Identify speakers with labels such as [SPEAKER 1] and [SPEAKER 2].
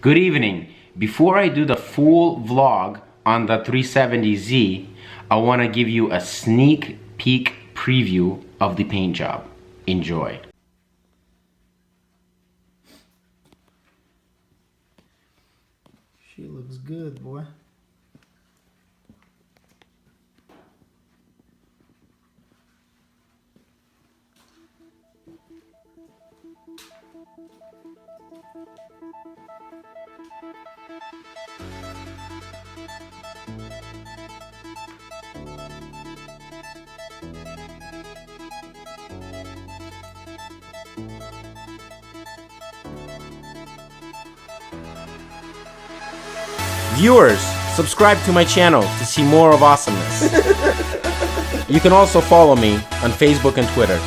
[SPEAKER 1] Good evening. Before I do the full vlog on the 370Z, I want to give you a sneak peek preview of the paint job. Enjoy.
[SPEAKER 2] She looks good, boy.
[SPEAKER 1] Viewers, subscribe to my channel to see more of awesomeness. You can also follow me on Facebook and Twitter.